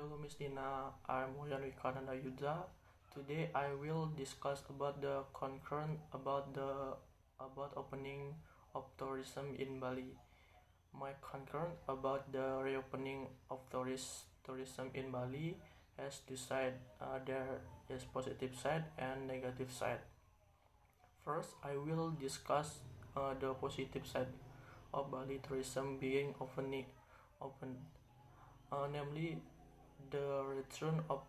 Hello Miss Dina, I'm Wayan Wikananda Yudha. Today I will discuss about the concern about opening of tourism in Bali. My concern about the reopening of tourism in Bali has two sides. There is positive side and negative side. First, I will discuss the positive side of Bali tourism being open, namely the return of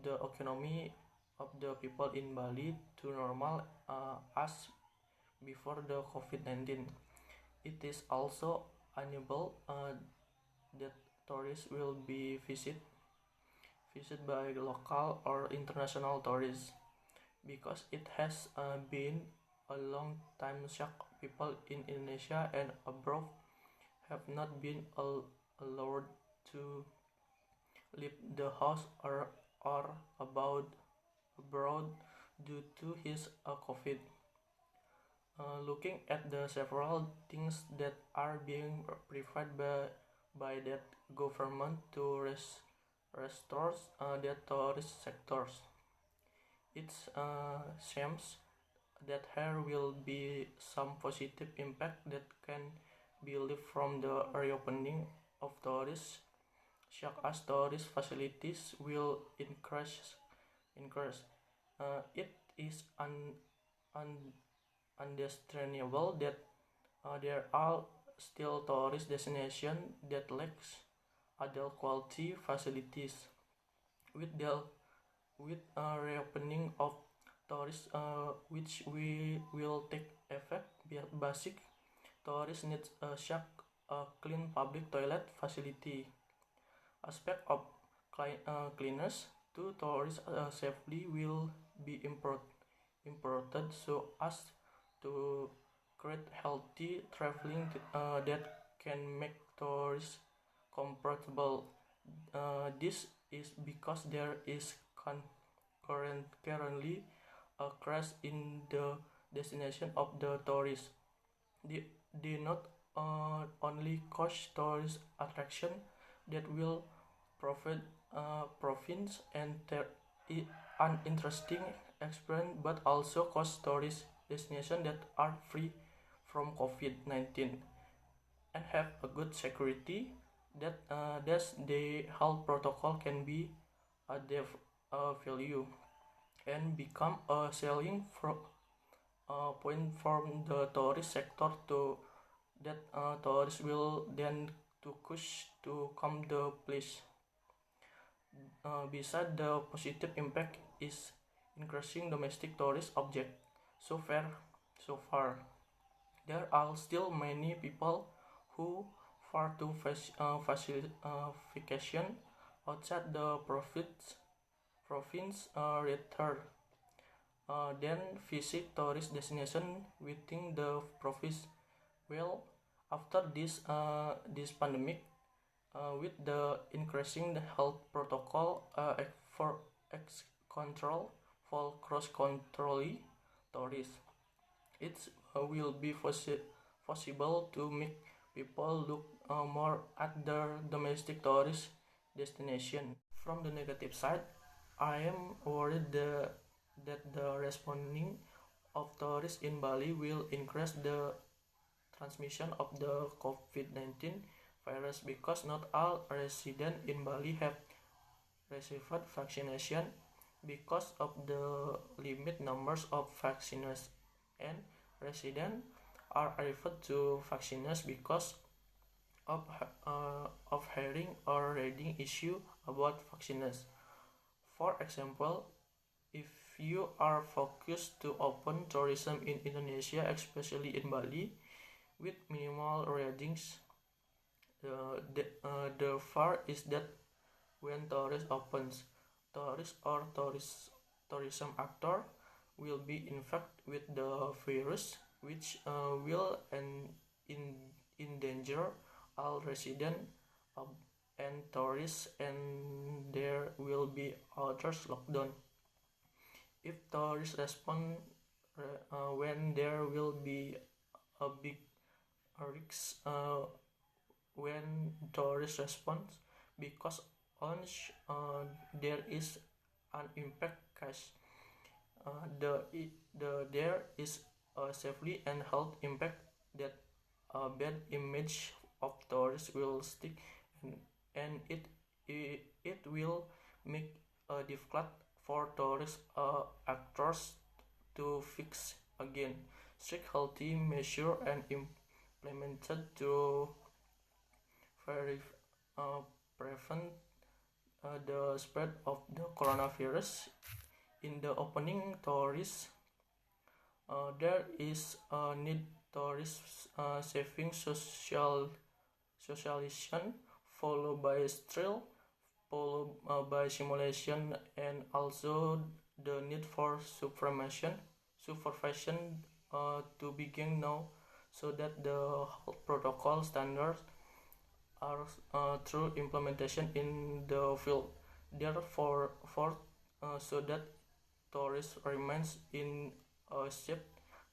the economy of the people in Bali to normal as before the COVID-19. It is also enable that tourists will be visited by local or international tourists because it has been a long time shock. People in Indonesia and abroad have not been allowed to leave the house or about abroad due to his COVID. Looking at the several things that are being provided by that government to restore the tourist sectors, it seems that there will be some positive impact that can be left from the reopening of tourists, such as tourist facilities will increase. It is understandable that there are still tourist destinations that lacks other quality facilities. With reopening of tourists, which we will take effect, basic tourists need a clean public toilet facility. Aspect of cleanliness to tourists safely will be imported so as to create healthy traveling that can make tourists comfortable. This is because there is currently a crash in the destination of the tourists. They not only cost tourist attraction that will provide province and an interesting experience, but also cost tourist destinations that are free from COVID-19 and have a good security. Thus the health protocol can be a value and become a selling point from the tourist sector to that tourists will then to push to come the place. Besides the positive impact is increasing domestic tourist object. So far, there are still many people who far to vacation outside the province return then visit tourist destination within the province. Well, after this pandemic, with the increasing the health protocol for control for cross-country tourists, it will be possible to make people look more at their domestic tourist destination. From the negative side, I am worried that the responding of tourists in Bali will increase the transmission of the COVID-19 virus because not all residents in Bali have received vaccination because of the limit numbers of vaccines, and residents are referred to vaccines because of hearing or reading issue about vaccines. For example, if you are focused to open tourism in Indonesia, especially in Bali, with minimal readings, the fear is that when tourist opens, tourist or tourism actor will be infected with the virus, which will endanger all residents and tourists, and there will be others lockdown. If tourists respond when there will be a big risk when tourists respond because once there is an impact case, there is a safety and health impact that a bad image of tourists will stick, and, and it will make difficult for tourist actors to fix again. Strict healthy measures and implemented to very, prevent the spread of the coronavirus. In the opening tourist, there is a need tourist saving socialization, followed by strill, followed by simulation, and also the need for supervision to begin now, so that the health protocol standards are through implementation in the field. Therefore, so that tourists remains in a safe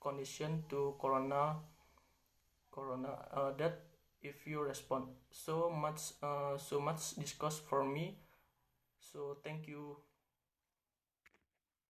condition to corona, that if you respond so much discussed for me, so thank you.